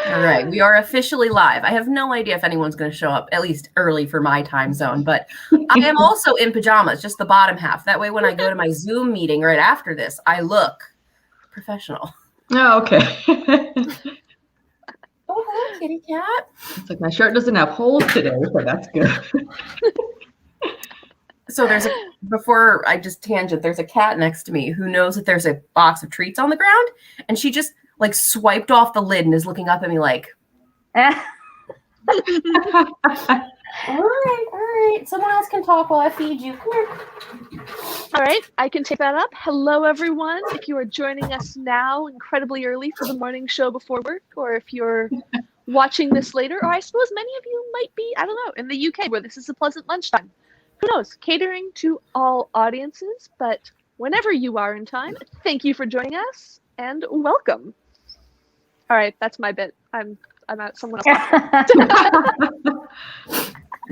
All right, we are officially live. I have no idea if anyone's going to show up, at least early for my time zone, but I am also in pajamas, just the bottom half. That way, when I go to my Zoom meeting right after this, I look professional. Oh, okay. Oh, hello, kitty cat. It's like my shirt doesn't have holes today, so that's good. So before I just tangent, there's a cat next to me who knows that there's a box of treats on the ground, and she just like swiped off the lid and is looking up at me like, all right. Someone else can talk while I feed you. Come here. All right, I can take that up. Hello, everyone. If you are joining us now incredibly early for the morning show before work, or if you're watching this later, or I suppose many of you might be, I don't know, in the UK where this is a pleasant lunchtime. Who knows? Catering to all audiences, but whenever you are in time, thank you for joining us and welcome. All right, that's my bit. I'm out. Someone else.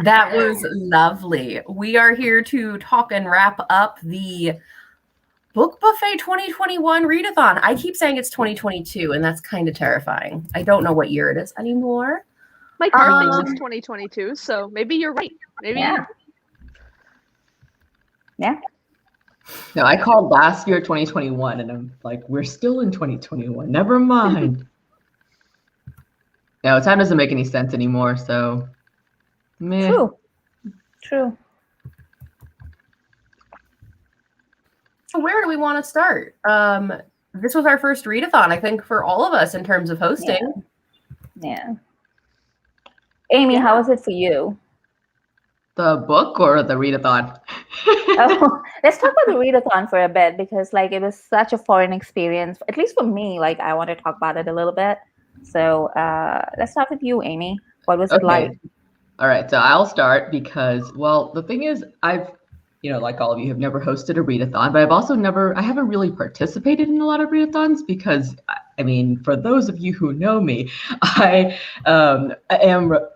That was lovely. We are here to talk and wrap up the Book Buffet 2021 Readathon. I keep saying it's 2022, and that's kind of terrifying. I don't know what year it is anymore. My car thinks it's 2022, so maybe you're right. Maybe. Yeah. No, I called last year 2021, and I'm like, we're still in 2021. Never mind. No, time doesn't make any sense anymore, so meh. True. So where do we want to start? This was our first readathon, I think, for all of us in terms of hosting. Yeah. Amy, how was it for you? The book or the readathon? Let's talk about the readathon for a bit, because like it was such a foreign experience, at least for me. Like I want to talk about it a little bit. So let's start with you, Amy. What was it like? All right, so I'll start because, well, the thing is, I've, like all of you, have never hosted a readathon, but I haven't really participated in a lot of readathons because, I mean, for those of you who know me, I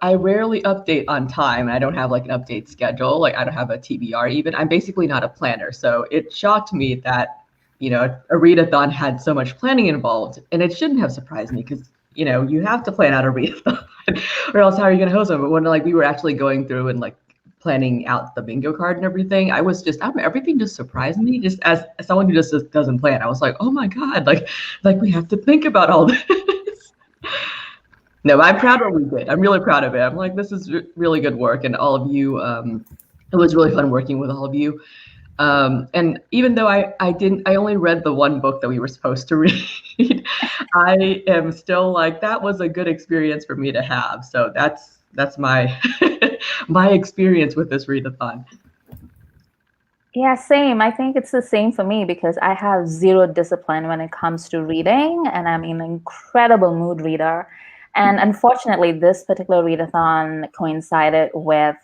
rarely update on time. I don't have like an update schedule. Like I don't have a TBR even. I'm basically not a planner. So it shocked me that, a readathon had so much planning involved, and it shouldn't have surprised me because, you have to plan out a readathon or else how are you going to host them? But when like we were actually going through and like planning out the bingo card and everything, everything just surprised me. Just as someone who just doesn't plan, I was like, oh my God, like we have to think about all this. No, I'm proud of what we did. I'm really proud of it. I'm like, this is really good work, and all of you. It was really fun working with all of you. And even though I only read the one book that we were supposed to read, I am still like, that was a good experience for me to have. So that's my my experience with this readathon. Yeah, same. I think it's the same for me because I have zero discipline when it comes to reading, and I'm an incredible mood reader. And unfortunately, this particular readathon coincided with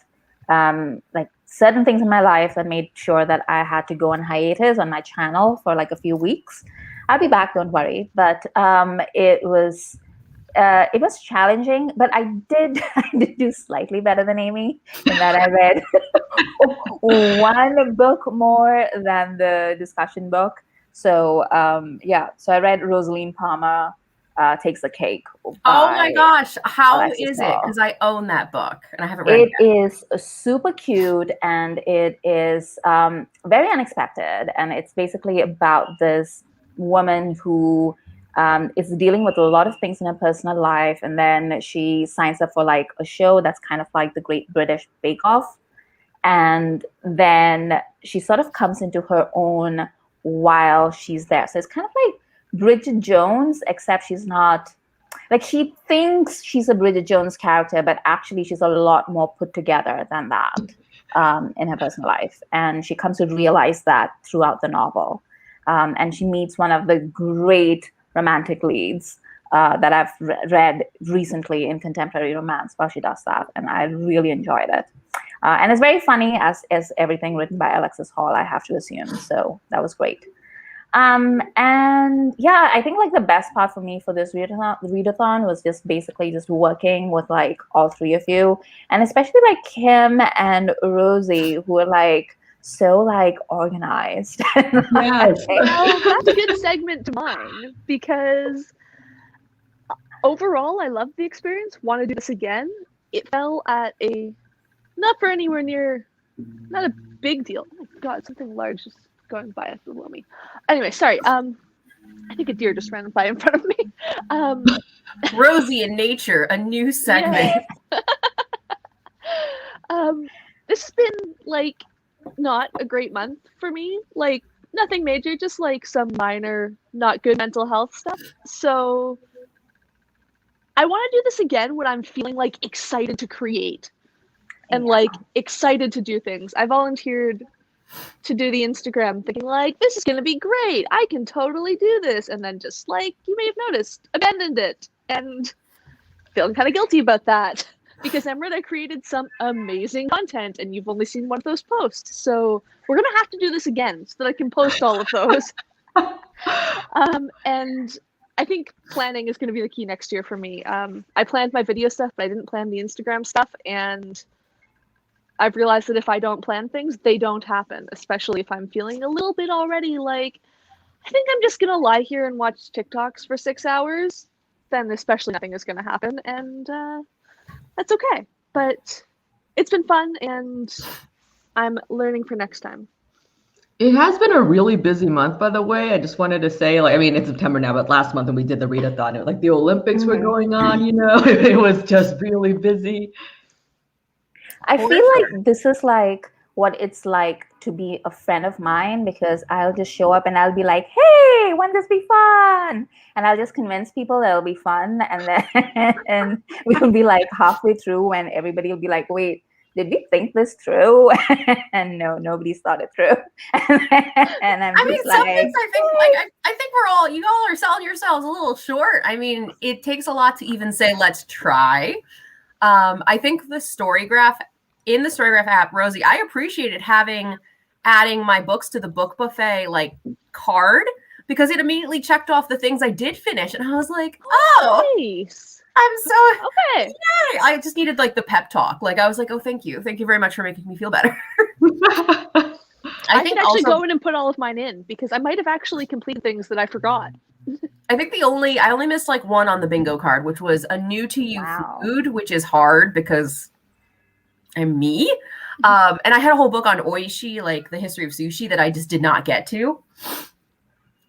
like certain things in my life that made sure that I had to go on hiatus on my channel for like a few weeks. I'll be back, don't worry. But it was challenging, but I did do slightly better than Amy in that I read one book more than the discussion book. So so I read Rosaline Palmer Takes the Cake. Oh my gosh, how is it? Because I own that book and I haven't read it yet. It is super cute, and it is very unexpected, and it's basically about this woman who is dealing with a lot of things in her personal life, and then she signs up for like a show that's kind of like the Great British Bake Off, and then she sort of comes into her own while she's there. So it's kind of like Bridget Jones, except she's not, like, she thinks she's a Bridget Jones character, but actually she's a lot more put together than that in her personal life. And she comes to realize that throughout the novel. And she meets one of the great romantic leads that I've read recently in contemporary romance while she does that. And I really enjoyed it. And it's very funny, as everything written by Alexis Hall, I have to assume. So that was great. And yeah, I think like the best part for me for this readathon was just basically just working with like all three of you, and especially like Kim and Rosie, who are like so like organized. Yes. Well, that's a good segment to mine, because overall, I loved the experience. Want to do this again? It fell at a not for anywhere near, not a big deal. Oh my god, something large is going by below me. Anyway, sorry. I think a deer just ran by in front of me. Rosie in nature, a new segment. This has been like not a great month for me. Like nothing major, just like some minor, not good mental health stuff. So I want to do this again when I'm feeling like excited to create and like excited to do things. I volunteered to do the Instagram thinking like, this is going to be great. I can totally do this. And then just like, you may have noticed, abandoned it and feeling kind of guilty about that because Emrit, I created some amazing content and you've only seen one of those posts. So we're going to have to do this again so that I can post all of those. And I think planning is going to be the key next year for me. I planned my video stuff, but I didn't plan the Instagram stuff. And I've realized that if I don't plan things, they don't happen, especially if I'm feeling a little bit already like, I think I'm just going to lie here and watch TikToks for 6 hours. Then especially nothing is going to happen. And that's okay. But it's been fun and I'm learning for next time. It has been a really busy month, by the way. I just wanted to say, like, I mean, it's September now, but last month when we did the readathon, it was like the Olympics were going on, you know, it was just really busy. I feel like this is like what it's like to be a friend of mine because I'll just show up and I'll be like, hey, won't this be fun? And I'll just convince people that it'll be fun. And then and we'll be like halfway through when everybody will be like, wait, did we think this through? And no, nobody's thought it through. And I'm just some things I think we're all, you all are selling yourselves a little short. I mean, it takes a lot to even say, let's try. I think the Storygraph, in the Storygraph app, Rosie, I appreciated adding my books to the book buffet like card because it immediately checked off the things I did finish. And I was like, oh, nice. I'm so okay. Yay. I just needed like the pep talk. Like I was like, oh, thank you very much for making me feel better. I can actually go in and put all of mine in because I might have actually completed things that I forgot. I think I only missed like one on the bingo card, which was a new to you food, which is hard because I'm me. And I had a whole book on oishi, like the history of sushi, that I just did not get to.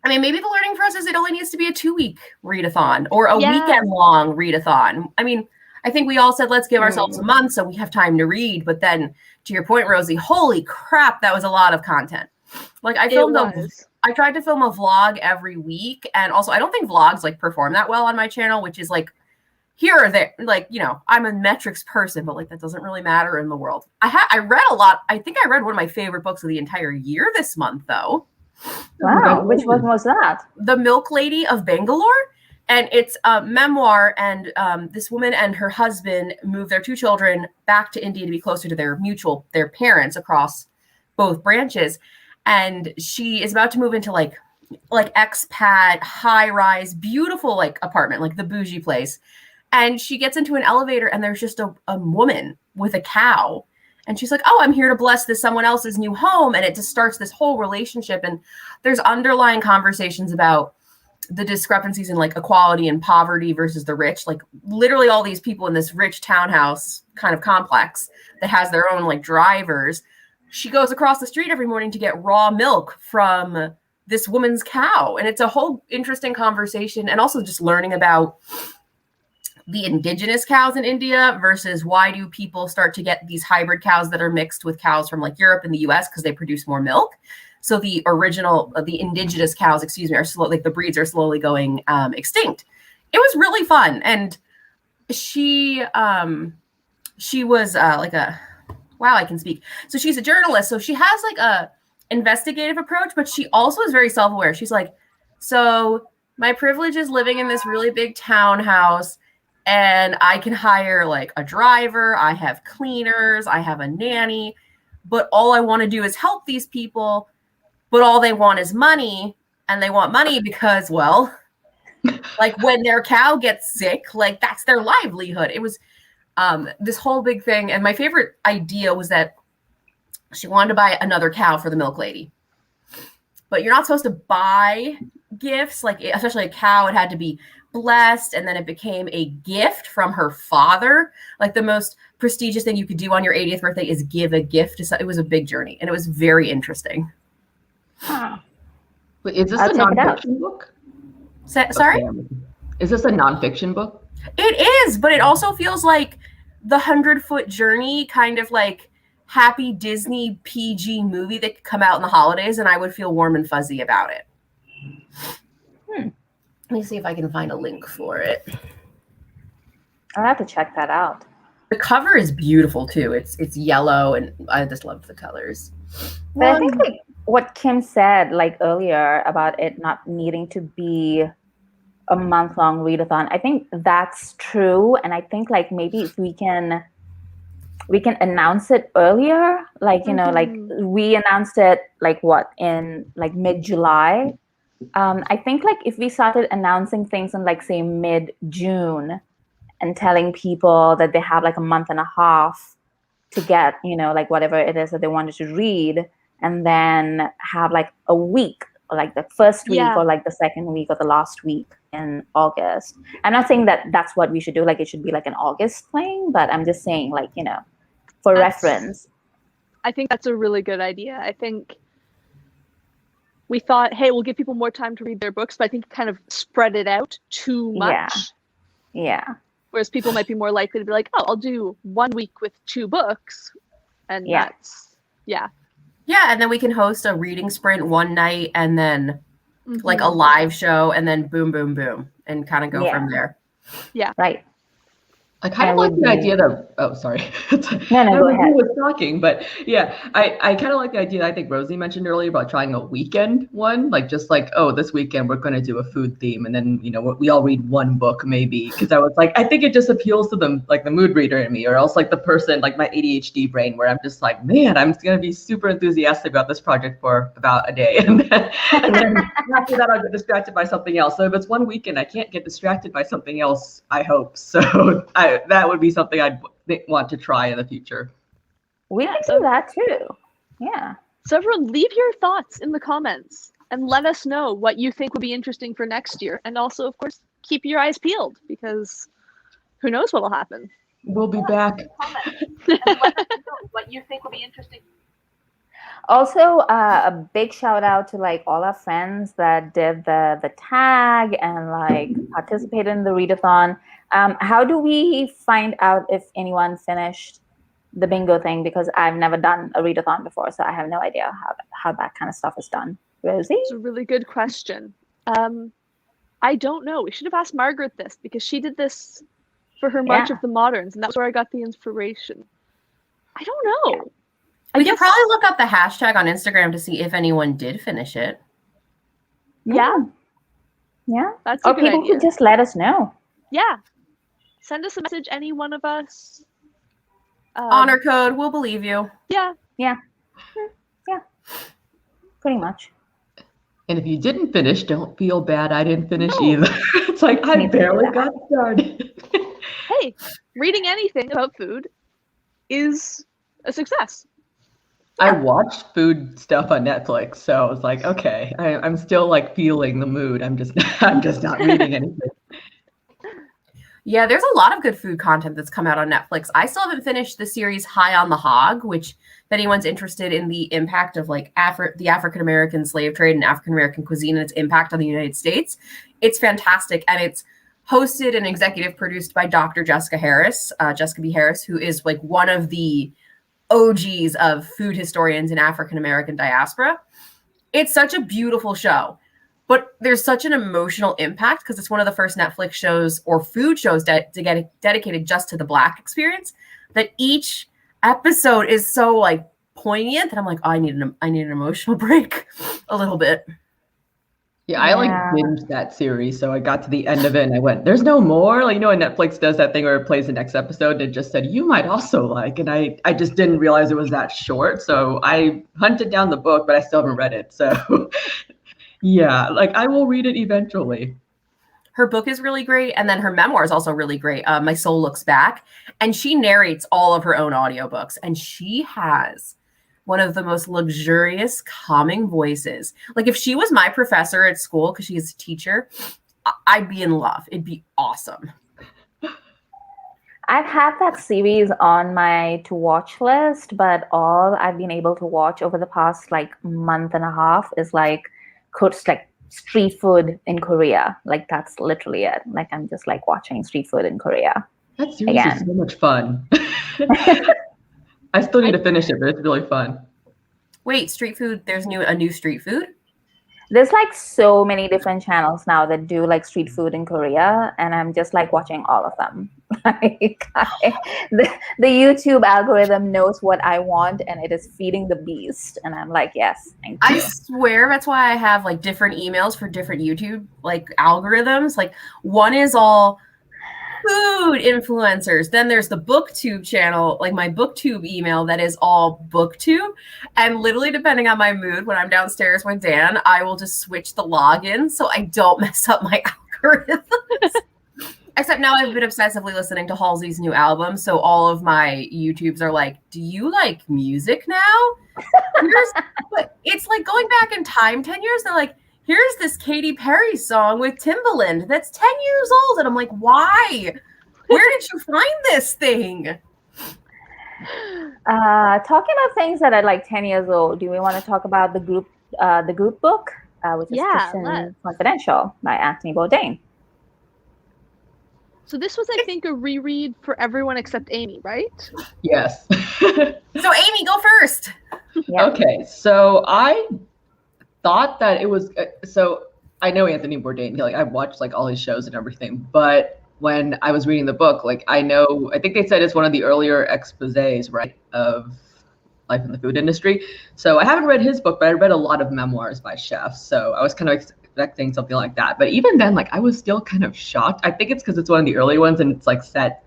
I mean, maybe the learning for us is it only needs to be a 2-week readathon or a weekend-long readathon. I mean, I think we all said, let's give ourselves a month so we have time to read. But then, to your point, Rosie, holy crap, that was a lot of content. Like, I tried to film a vlog every week. And also, I don't think vlogs, like, perform that well on my channel, which is, like, here or there. Like, you know, I'm a metrics person, but, like, that doesn't really matter in the world. I read a lot. I think I read one of my favorite books of the entire year this month, though. Wow, which one was that? The Milk Lady of Bangalore. And it's a memoir, and this woman and her husband moved their 2 children back to India to be closer to their parents across both branches. And she is about to move into like expat, high-rise, beautiful like apartment, like the bougie place. And she gets into an elevator and there's just a woman with a cow. And she's like, oh, I'm here to bless someone else's new home. And it just starts this whole relationship. And there's underlying conversations about the discrepancies in like equality and poverty versus the rich. Like literally all these people in this rich townhouse kind of complex that has their own like drivers. She goes across the street every morning to get raw milk from this woman's cow. And it's a whole interesting conversation. And also just learning about the indigenous cows in India versus why do people start to get these hybrid cows that are mixed with cows from like Europe and the US because they produce more milk. So the indigenous cows, are the breeds are slowly going extinct. It was really fun. And she was I can speak. So she's a journalist. So she has like a investigative approach, but she also is very self-aware. She's like, so my privilege is living in this really big townhouse and I can hire like a driver. I have cleaners. I have a nanny, but all I want to do is help these people. But all they want is money, and they want money because, well, like when their cow gets sick, like that's their livelihood. It was this whole big thing. And my favorite idea was that she wanted to buy another cow for the milk lady. But you're not supposed to buy gifts, like especially a cow. It had to be blessed, and then it became a gift from her father. Like the most prestigious thing you could do on your 80th birthday is give a gift. It was a big journey, and it was very interesting. Huh. Wait, is this I'll a check it out. nonfiction book? Sorry? Is this a nonfiction book? It is, but it also feels like the 100-Foot Journey, kind of like happy Disney PG movie that could come out in the holidays, and I would feel warm and fuzzy about it. Let me see if I can find a link for it. I'll have to check that out. The cover is beautiful too. It's yellow, and I just love the colors. But I think like what Kim said like earlier about it not needing to be a month-long readathon, I think that's true. And I think like maybe if we can announce it earlier, like like we announced it like what in like mid-July. I think like if we started announcing things in like say mid-June and telling people that they have like a month and a half to get, like whatever it is that they wanted to read, and then have like a week, or like the first week or like the second week or the last week in August. I'm not saying that that's what we should do. Like it should be like an August thing, but I'm just saying like, for reference. I think that's a really good idea. I think we thought, hey, we'll give people more time to read their books, but I think kind of spread it out too much. Yeah. Whereas people might be more likely to be like, oh, I'll do 1 week with 2 books. And that's, Yeah, and then we can host a reading sprint one night and then like a live show and then boom, boom, boom, and kind of go from there. Yeah. Right. I kind of like the idea that, oh, sorry. No, go ahead. Who was talking, but yeah, I kind of like the idea that I think Rosie mentioned earlier about trying a weekend one, like just like, oh, this weekend we're going to do a food theme. And then, we all read one book maybe. Because I was like, I think it just appeals to them, like the mood reader in me, or else like the person, like my ADHD brain, where I'm just like, man, I'm going to be super enthusiastic about this project for about a day. And then after that, I'll get distracted by something else. So if it's one weekend, I can't get distracted by something else, I hope. So that would be something I'd want to try in the future. We can do that too. Yeah. So everyone, leave your thoughts in the comments and let us know what you think would be interesting for next year. And also, of course, keep your eyes peeled because who knows what will happen. We'll be back. Let us know what you think would be interesting. Also, a big shout out to like all our friends that did the tag and like participated in the readathon. How do we find out if anyone finished the bingo thing? Because I've never done a readathon before, so I have no idea how that kind of stuff is done. Rosie? It's a really good question. I don't know. We should have asked Margaret this because she did this for her March of the Moderns, and that's where I got the inspiration. I don't know. We could probably look up the hashtag on Instagram to see if anyone did finish it. Yeah. Yeah. That's a or good people idea. could just let us know. Yeah. Send us a message, any one of us. Honor code, we'll believe you. Yeah. Yeah. Yeah. Pretty much. And if you didn't finish, don't feel bad. I didn't finish either. It's like, I barely got started. Hey, reading anything about food is a success. I watched food stuff on Netflix, so I was like, okay, I'm still like feeling the mood. I'm just not reading anything. Yeah, there's a lot of good food content that's come out on Netflix. I still haven't finished the series High on the Hog, which if anyone's interested in the impact of like the African-American slave trade and African-American cuisine and its impact on the United States, it's fantastic. And it's hosted and executive produced by Dr. Jessica B. Harris, who is like one of the OGs of food historians in African-American diaspora. It's such a beautiful show, but there's such an emotional impact because it's one of the first Netflix shows or food shows to get dedicated just to the Black experience, that each episode is so like poignant that I'm like, oh, I need an emotional break a little bit. Yeah, I like binged that series, so I got to the end of it and I went, there's no more? Like, when Netflix does that thing where it plays the next episode and it just said, you might also like, and I just didn't realize it was that short. So I hunted down the book, but I still haven't read it. So yeah, like I will read it eventually. Her book is really great. And then her memoir is also really great. My Soul Looks Back. And she narrates all of her own audiobooks. And she has one of the most luxurious, calming voices. Like if she was my professor at school, because she's a teacher, I'd be in love. It'd be awesome. I've had that series on my to watch list, but all I've been able to watch over the past like month and a half is like street food in Korea. Like that's literally it. Like I'm just like watching street food in Korea. That series is so much fun. I still need to finish it, but it's really fun. Wait, street food, there's a new street food? There's like so many different channels now that do like street food in Korea, and I'm just like watching all of them. Like the YouTube algorithm knows what I want, and it is feeding the beast. And I'm like, yes, thank you. I swear that's why I have like different emails for different YouTube like algorithms. Like one is all food influencers. Then there's the booktube channel, like my booktube email that is all booktube. And literally depending on my mood, when I'm downstairs with Dan, I will just switch the login so I don't mess up my algorithms. Except now I've been obsessively listening to Halsey's new album. So all of my YouTubes are like, do you like music now? It's like going back in time 10 years. They're like, here's this Katy Perry song with Timbaland that's 10 years old. And I'm like, why? Where did you find this thing? Talking about things that are like 10 years old, do we want to talk about the group book, which is Christian Confidential by Anthony Bourdain? So this was, I think, a reread for everyone except Amy, right? Yes. So Amy, go first. Yeah. Okay, so I thought that it was so I know Anthony Bourdain, like I've watched like all his shows and everything, but when I was reading the book, like I think they said it's one of the earlier exposés, right, of life in the food industry. So I haven't read his book, but I read a lot of memoirs by chefs, so I was kind of expecting something like that. But even then, like I was still kind of shocked. I think it's because it's one of the early ones and it's like set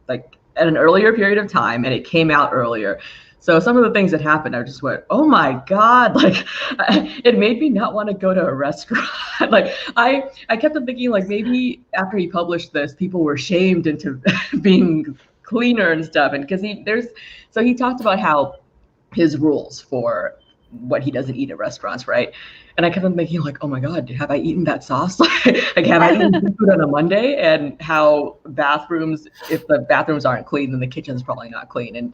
like at an earlier period of time and it came out earlier. So some of the things that happened, I just went, oh my God, like it made me not want to go to a restaurant. Like I kept on thinking like maybe after he published this, people were shamed into being cleaner and stuff. And because he talked about how his rules for what he doesn't eat at restaurants, right? And I kept on thinking like, oh my God, have I eaten that sauce? Like have I eaten food on a Monday? And how bathrooms, if the bathrooms aren't clean, then the kitchen's probably not clean. And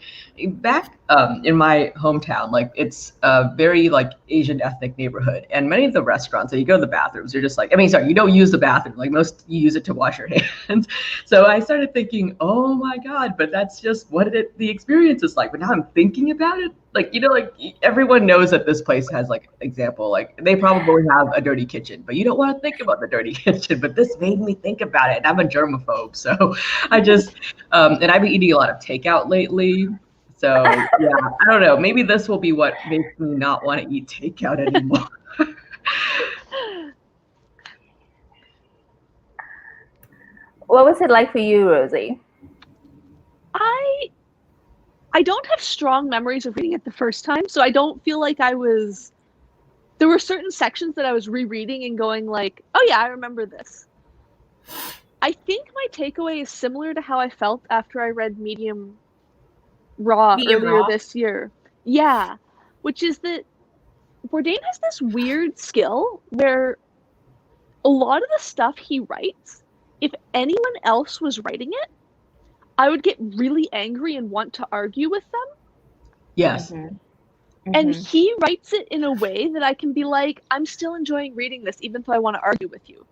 back in my hometown, like it's a very like Asian ethnic neighborhood. And many of the restaurants that you go to the bathrooms, you're just like, you don't use the bathroom. Like most, you use it to wash your hands. So I started thinking, oh my God, but that's just what the experience is like. But now I'm thinking about it, like, like everyone knows that this place has like example, like they probably have a dirty kitchen, but you don't want to think about the dirty kitchen. But this made me think about it, and I'm a germaphobe, so I just and I've been eating a lot of takeout lately. So yeah, I don't know. Maybe this will be what makes me not want to eat takeout anymore. What was it like for you, Rosie? I don't have strong memories of reading it the first time, so I don't feel like there were certain sections that I was rereading and going like, oh yeah, I remember this. I think my takeaway is similar to how I felt after I read Medium Raw earlier this year. Yeah, which is that Bourdain has this weird skill where a lot of the stuff he writes, if anyone else was writing it, I would get really angry and want to argue with them. Yes. Mm-hmm. And he writes it in a way that I can be like, I'm still enjoying reading this, even though I want to argue with you.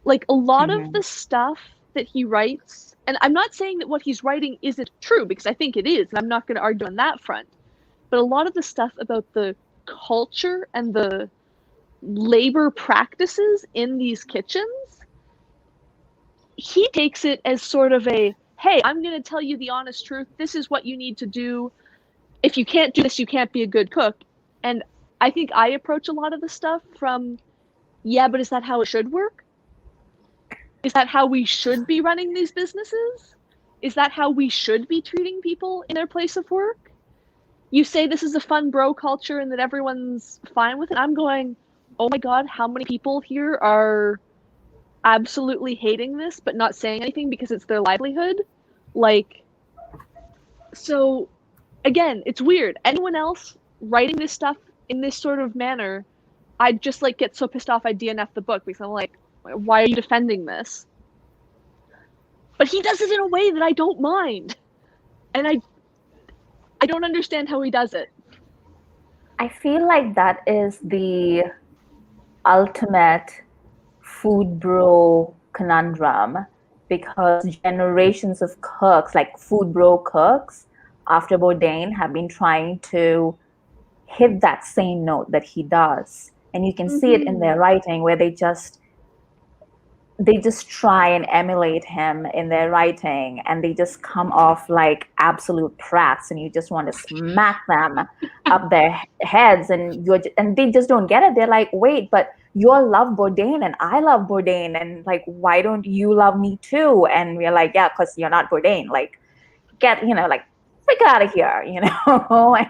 Like a lot of the stuff that he writes, and I'm not saying that what he's writing isn't true, because I think it is, and I'm not going to argue on that front. But a lot of the stuff about the culture and the labor practices in these kitchens, he takes it as sort of a, hey, I'm going to tell you the honest truth. This is what you need to do. If you can't do this, you can't be a good cook. And I think I approach a lot of the stuff from, yeah, but is that how it should work? Is that how we should be running these businesses? Is that how we should be treating people in their place of work? You say this is a fun bro culture and that everyone's fine with it. I'm going, oh my God, how many people here are absolutely hating this but not saying anything because it's their livelihood? Like, so again, it's weird. Anyone else writing this stuff in this sort of manner, I'd just like get so pissed off I'd DNF the book because I'm like, Why are you defending this? But he does it in a way that I don't mind. And I don't understand how he does it. I feel like that is the ultimate food bro conundrum, because generations of cooks, like food bro cooks after Bourdain, have been trying to hit that same note that he does. And you can see it in their writing, where they just try and emulate him in their writing, and they just come off like absolute prats, and you just want to smack them up their heads, and they just don't get it. They're like, wait, but you all love Bourdain and I love Bourdain, and like, why don't you love me too? And we're like, yeah, because you're not Bourdain. Like, get, like, freak out of here,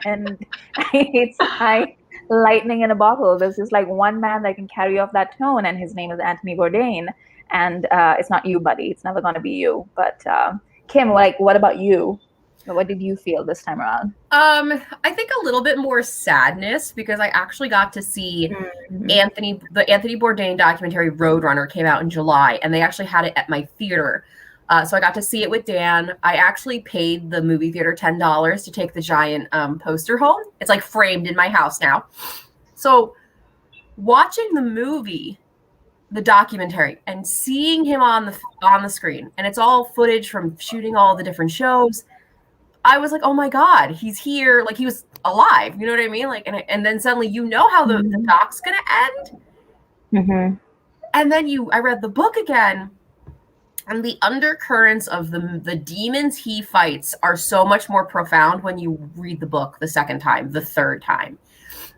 and it's like lightning in a bottle. There's just like one man that can carry off that tone, and his name is Anthony Bourdain. And it's not you, buddy. It's never going to be you. But Kim, what about you? What did you feel this time around? I think a little bit more sadness, because I actually got to see the Anthony Bourdain documentary Roadrunner came out in July, and they actually had it at my theater. So I got to see it with Dan. I actually paid the movie theater $10 to take the giant poster home. It's like framed in my house now. So watching the movie, the documentary, and seeing him on the screen, and it's all footage from shooting all the different shows, I was like, oh my God, he's here. Like, he was alive. You know what I mean? Like, and then suddenly how the doc's going to end. And then I read the book again, and the undercurrents of the demons he fights are so much more profound when you read the book the second time, the third time.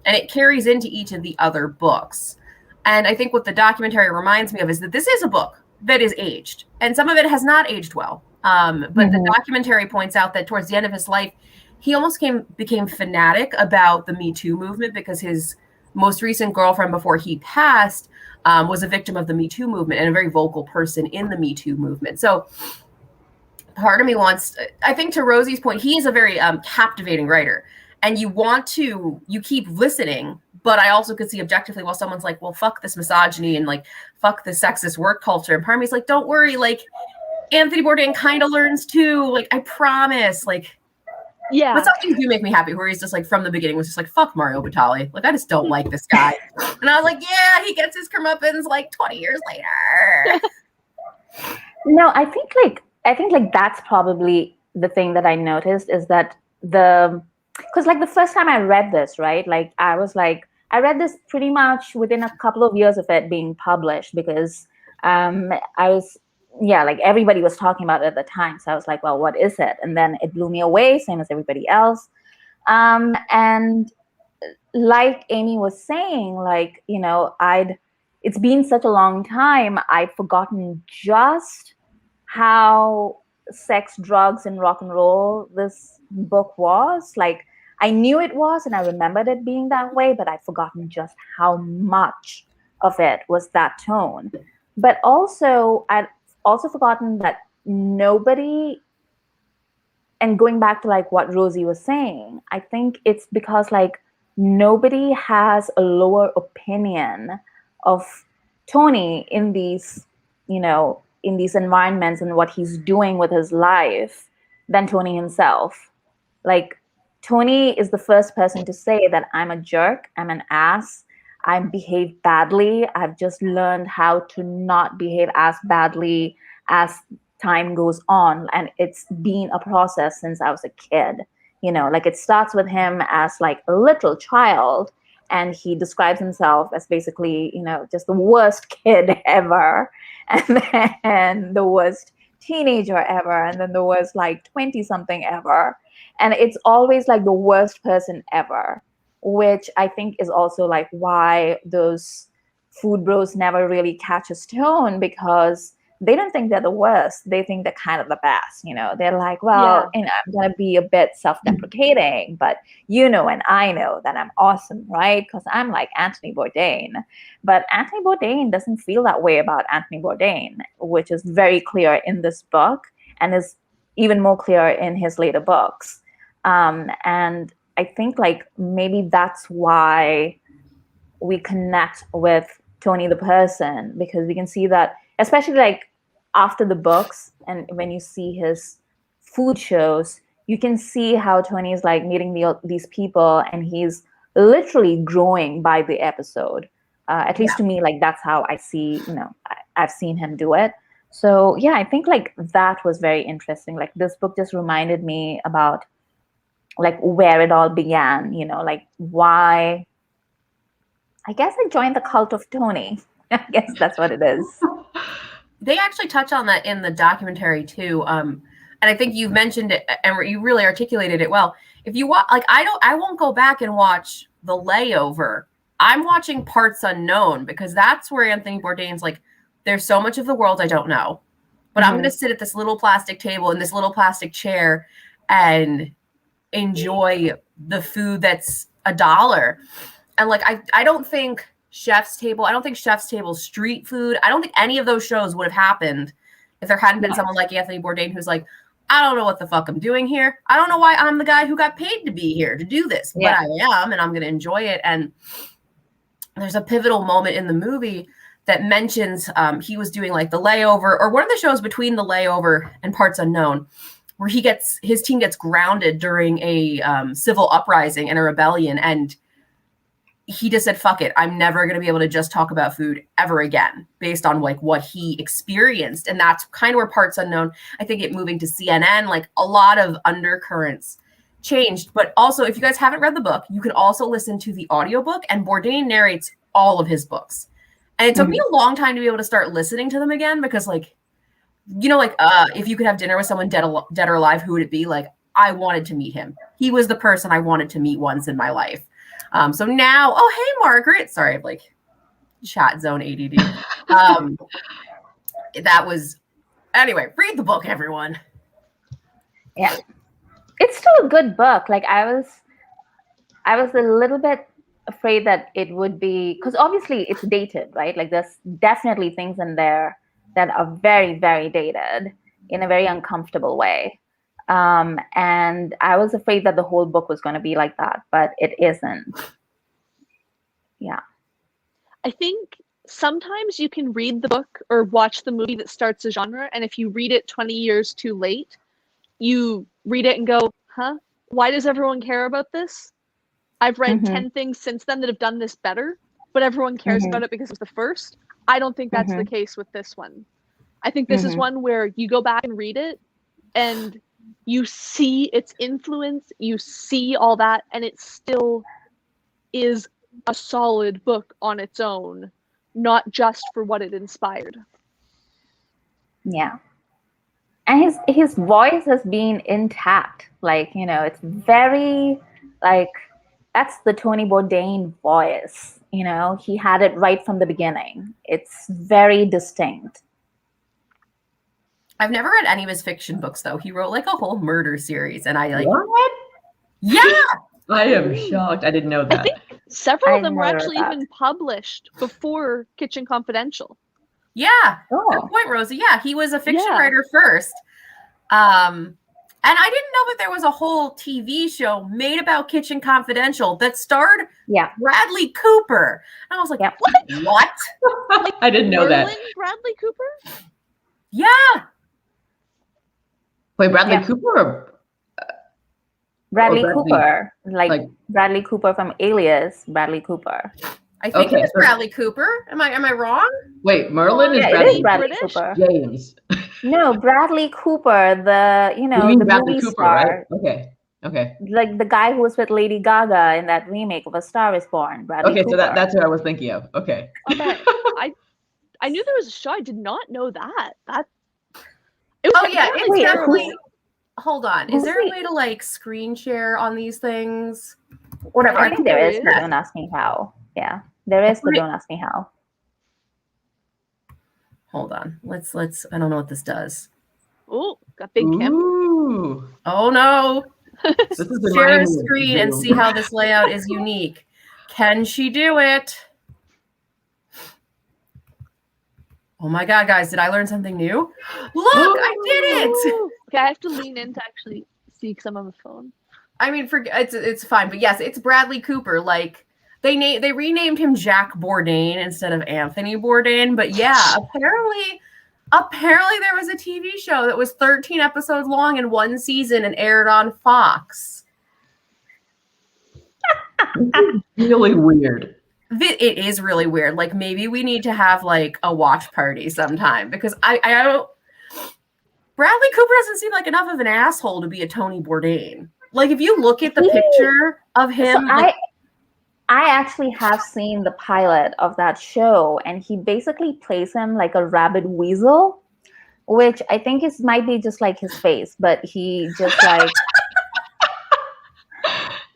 And it carries into each of the other books. And I think what the documentary reminds me of is that this is a book that is aged, and some of it has not aged well. But the documentary points out that towards the end of his life, he almost became fanatic about the Me Too movement, because his most recent girlfriend before he passed was a victim of the Me Too movement and a very vocal person in the Me Too movement. So part of me I think to Rosie's point, he is a very captivating writer, and you keep listening. But I also could see objectively, while someone's like, well, fuck this misogyny and like, fuck this sexist work culture. And part of me's like, don't worry, like, Anthony Bourdain kind of learns too. Like, I promise. Like, yeah. But some things do make me happy, where he's just like, from the beginning was just like, fuck Mario Batali. Like, I just don't like this guy. And I was like, yeah, he gets his comeuppance like 20 years later. No, I think that's probably the thing that I noticed, is that because like the first time I read this, right? Like, I was like, I read this pretty much within a couple of years of it being published, because like everybody was talking about it at the time. So I was like, well, what is it? And then it blew me away, same as everybody else. And like Amy was saying, like, it's been such a long time, I'd forgotten just how sex, drugs, and rock and roll this book was. Like, I knew it was, and I remembered it being that way, but I'd forgotten just how much of it was that tone. But also, I'd also forgotten that nobody, and going back to like what Rosie was saying, I think it's because like nobody has a lower opinion of Tony in these, in these environments and what he's doing with his life than Tony himself. Like, Tony is the first person to say that I'm a jerk, I'm an ass, I behave badly. I've just learned how to not behave as badly as time goes on. And it's been a process since I was a kid. Like, it starts with him as like a little child, and he describes himself as basically, just the worst kid ever, and then the worst teenager ever, and then the worst like 20-something ever. And it's always like the worst person ever, which I think is also like why those food bros never really catch a stone, because they don't think they're the worst. They think they're kind of the best. They're like, well, I'm going to be a bit self-deprecating, but and I know that I'm awesome, right? Because I'm like Anthony Bourdain. But Anthony Bourdain doesn't feel that way about Anthony Bourdain, which is very clear in this book and is even more clear in his later books. And I think like maybe that's why we connect with Tony the person, because we can see that, especially like after the books and when you see his food shows, you can see how Tony is like meeting these people, and he's literally growing by the episode. At least to me, like that's how I see, I've seen him do it. So yeah, I think like that was very interesting. Like this book just reminded me about like where it all began, like why I guess I joined the cult of Tony. I guess that's what it is. They actually touch on that in the documentary too. And I think you've mentioned it and you really articulated it well. If you watch, like, I won't go back and watch The Layover. I'm watching Parts Unknown because that's where Anthony Bourdain's like, there's so much of the world I don't know, but I'm going to sit at this little plastic table in this little plastic chair and enjoy the food that's $1. And like, I don't think Chef's Table Street Food, I don't think any of those shows would have happened if there hadn't been someone like Anthony Bourdain who's like, I don't know what the fuck I'm doing here. I don't know why I'm the guy who got paid to be here to do this, but I am, and I'm going to enjoy it. And there's a pivotal moment in the movie that mentions he was doing like The Layover, or one of the shows between The Layover and Parts Unknown, where his team gets grounded during a civil uprising and a rebellion, and he just said, fuck it, I'm never going to be able to just talk about food ever again based on like what he experienced. And that's kind of where Parts Unknown, I think it moving to CNN, like a lot of undercurrents changed. But also, if you guys haven't read the book, you can also listen to the audiobook, and Bourdain narrates all of his books. And it took me a long time to be able to start listening to them again, because like, if you could have dinner with someone dead or alive, who would it be? Like, I wanted to meet him. He was the person I wanted to meet once in my life. So now, oh, hey, Margaret. Sorry, I'm like chat zone ADD. That was, anyway, read the book, everyone. Yeah. It's still a good book. Like I was a little bit afraid that it would be, because obviously it's dated, right? Like there's definitely things in there that are very, very dated in a very uncomfortable way. And I was afraid that the whole book was going to be like that, but it isn't. Yeah. I think sometimes you can read the book or watch the movie that starts a genre, and if you read it 20 years too late, you read it and go, huh? Why does everyone care about this? I've read 10 things since then that have done this better, but everyone cares about it because it was the first. I don't think that's the case with this one. I think this is one where you go back and read it, and you see its influence, you see all that, and it still is a solid book on its own, not just for what it inspired. Yeah. And his voice has been intact. Like, it's very, like, that's the Tony Bourdain voice. He had it right from the beginning. It's very distinct. I've never read any of his fiction books, though. He wrote like a whole murder series, and I like. What? Yeah. I am shocked. I didn't know that. I think several of them were actually even published before Kitchen Confidential. Yeah. Good point, Rosie. Yeah, he was a fiction writer first. And I didn't know that there was a whole TV show made about Kitchen Confidential that starred Bradley Cooper. And I was like, what? Like, I didn't know that. Bradley Cooper? Yeah. Wait, Bradley Cooper or Bradley Cooper, like Bradley Cooper from Alias, Bradley Cooper. I think it was Bradley Cooper. Am I wrong? Wait, Merlin is Bradley Cooper. James. No, Bradley Cooper, the the Bradley movie Cooper, star. Right? Okay. Like the guy who was with Lady Gaga in that remake of A Star Is Born. Bradley Cooper. So that's what I was thinking of. Okay. Okay. I knew there was a show. I did not know that. It's definitely. Hold on. Is there a way to like screen share on these things? Whatever. I think there is, but don't ask me how. Yeah, there is, but don't ask me how. Hold on. Let's. I don't know what this does. Oh, got big Kim. Oh no. This is share a screen and see how this layout is unique. Can she do it? Oh my God, guys, did I learn something new? Look, I did it. Okay, I have to lean in to actually see because I'm on the phone. I mean, it's fine, but yes, it's Bradley Cooper. Like, They renamed him Jack Bourdain instead of Anthony Bourdain. But yeah, apparently there was a TV show that was 13 episodes long in one season and aired on Fox. Really weird. It is really weird. Like, maybe we need to have like a watch party sometime, because I don't. Bradley Cooper doesn't seem like enough of an asshole to be a Tony Bourdain. Like, if you look at the picture of him, So I actually have seen the pilot of that show, and he basically plays him like a rabid weasel, which I think might be just like his face, but he just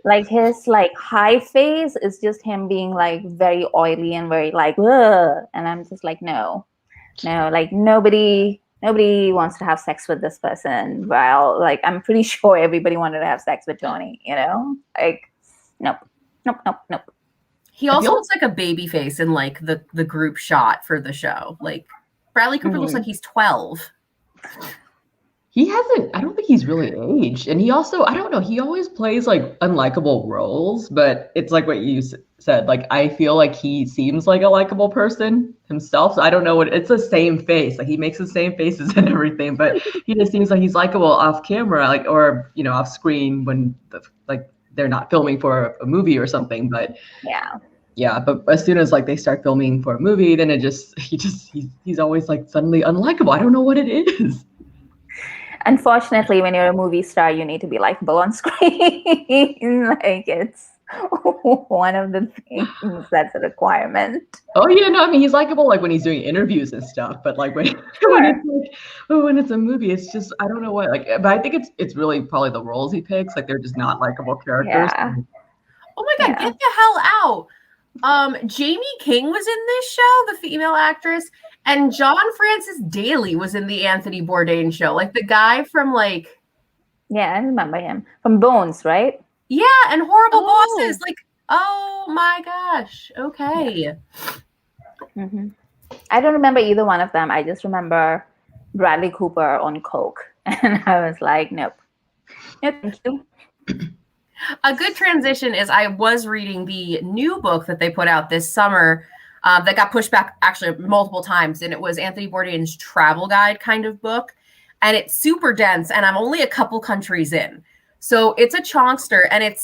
like his like high face is just him being like very oily and very like, ugh. And I'm just like, no, like nobody wants to have sex with this person. Well, like, I'm pretty sure everybody wanted to have sex with Tony, like, nope. he also looks like a baby face in like the group shot for the show. Like, Bradley Cooper looks like he's 12. I don't think he's really aged. And he also, I don't know, he always plays like unlikable roles, but it's like what you said. Like, I feel like he seems like a likable person himself. So I don't know it's the same face. Like, he makes the same faces and everything, but he just seems like he's likable off camera, like, or, off screen when they're not filming for a movie or something. But yeah, but as soon as like they start filming for a movie, then he's always like suddenly unlikable. I don't know what it is. Unfortunately, when you're a movie star, you need to be likable on screen. Like, it's one of the things that's a requirement. Oh yeah, no, I mean, he's likable like when he's doing interviews and stuff, but like when it's a movie, it's just, I don't know what, like, but I think it's really probably the roles he picks, like they're just not likable characters. Yeah. Oh my God, get the hell out. Jamie King was in this show, the female actress, and John Francis Daly was in the Anthony Bourdain show, like the guy from like. Yeah, I remember him from Bones, right? Yeah, and Horrible Bosses. Like, oh my gosh. Okay. Yeah. Mm-hmm. I don't remember either one of them. I just remember Bradley Cooper on coke, and I was like, nope. No, thank you. A good transition is I was reading the new book that they put out this summer that got pushed back actually multiple times. And it was Anthony Bourdain's travel guide kind of book. And it's super dense. And I'm only a couple countries in. So it's a chonkster. And it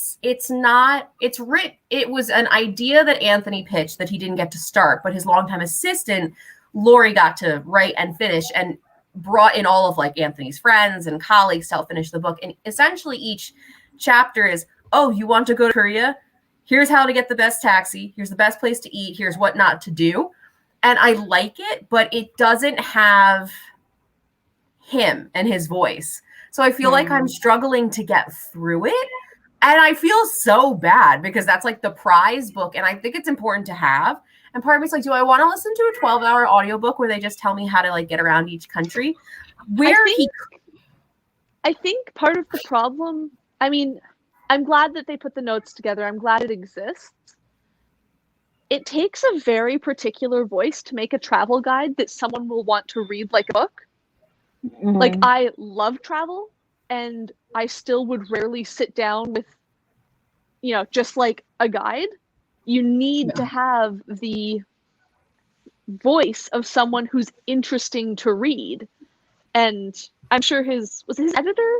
was an idea that Anthony pitched that he didn't get to start. But his longtime assistant, Laurie, got to write and finish and brought in all of like Anthony's friends and colleagues to help finish the book. And essentially each chapter is, oh, you want to go to Korea? Here's how to get the best taxi. Here's the best place to eat. Here's what not to do. And I like it, but it doesn't have him and his voice. So I feel like I'm struggling to get through it. And I feel so bad because that's like the prize book. And I think it's important to have. And part of me is like, do I want to listen to a 12-hour audiobook where they just tell me how to like get around each country? I think part of the problem, I mean, I'm glad that they put the notes together. I'm glad it exists. It takes a very particular voice to make a travel guide that someone will want to read like a book. Mm-hmm. Like, I love travel, and I still would rarely sit down with, just like a guide. You need to have the voice of someone who's interesting to read. And I'm sure was his editor?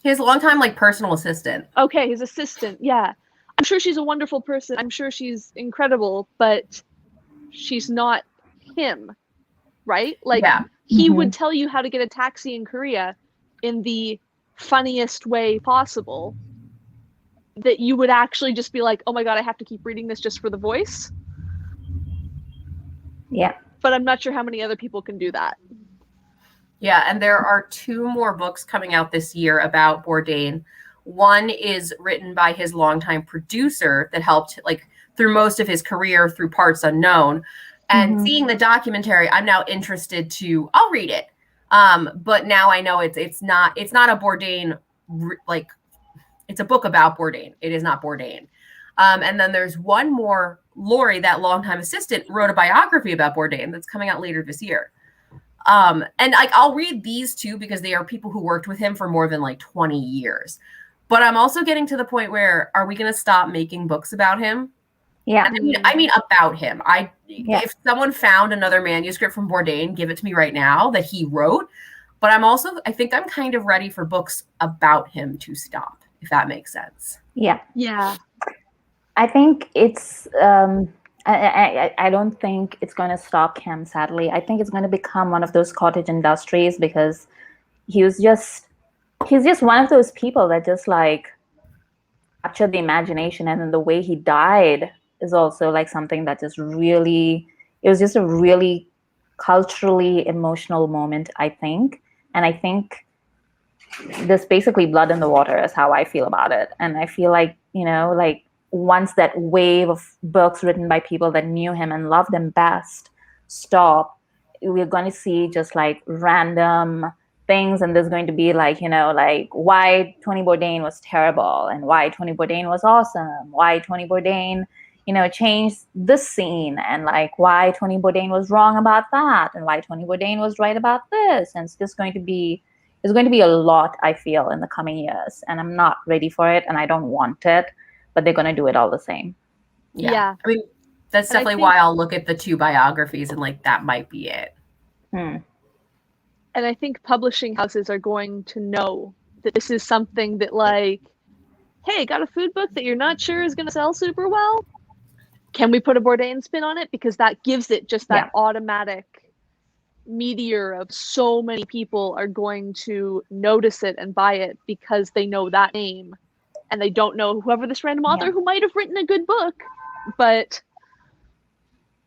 His longtime like personal assistant. Okay, his assistant, yeah. I'm sure she's a wonderful person. I'm sure she's incredible, but she's not him, right? Like, he would tell you how to get a taxi in Korea in the funniest way possible, that you would actually just be like, oh my God, I have to keep reading this just for the voice. Yeah. But I'm not sure how many other people can do that. Yeah, and there are 2 more books coming out this year about Bourdain. One is written by his longtime producer that helped like through most of his career through Parts Unknown. And seeing the documentary, I'm now interested I'll read it. But now I know it's not a Bourdain, like, it's a book about Bourdain. It is not Bourdain. And then there's one more, Laurie, that longtime assistant, wrote a biography about Bourdain that's coming out later this year. And like, I'll read these 2 because they are people who worked with him for more than like 20 years. But I'm also getting to the point where, are we going to stop making books about him? Yeah. I mean about him. If someone found another manuscript from Bourdain, give it to me right now that he wrote. But I think I'm kind of ready for books about him to stop, if that makes sense. Yeah. Yeah. I think it's I don't think it's going to stop him, sadly. I think it's going to become one of those cottage industries, because he's just one of those people that just like captured the imagination, and then the way he died is also like something that just really, it was just a really culturally emotional moment, I think. And I think there's basically blood in the water is how I feel about it. And I feel like, like once that wave of books written by people that knew him and loved him best stop, we're going to see just like random things, and there's going to be like, like why Tony Bourdain was terrible, and why Tony Bourdain was awesome, why Tony Bourdain, changed this scene, and like why Tony Bourdain was wrong about that, and why Tony Bourdain was right about this. And it's just going to be, there's going to be a lot, I feel, in the coming years, and I'm not ready for it, and I don't want it, but they're going to do it all the same. Yeah. I mean, that's definitely why I'll look at the 2 biographies and like that might be it. And I think publishing houses are going to know that this is something that, like, hey, got a food book that you're not sure is going to sell super well? Can we put a Bourdain spin on it? Because that gives it just that automatic meteor of so many people are going to notice it and buy it because they know that name. And they don't know whoever this random author who might have written a good book, but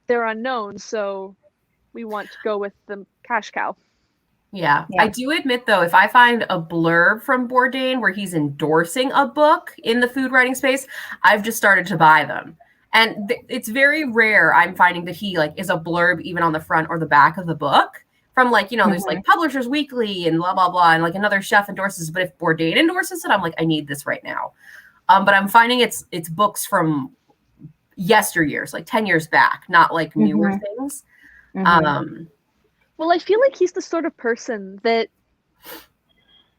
they're unknown. So we want to go with the cash cow. Yeah. I do admit, though, if I find a blurb from Bourdain where he's endorsing a book in the food writing space, I've just started to buy them. And it's very rare I'm finding that he like is a blurb even on the front or the back of the book from like, there's like Publishers Weekly and blah, blah, blah. And like another chef endorses. But if Bourdain endorses it, I'm like, I need this right now. But I'm finding it's books from yesteryears, like 10 years back, not like newer things. Well, I feel like he's the sort of person that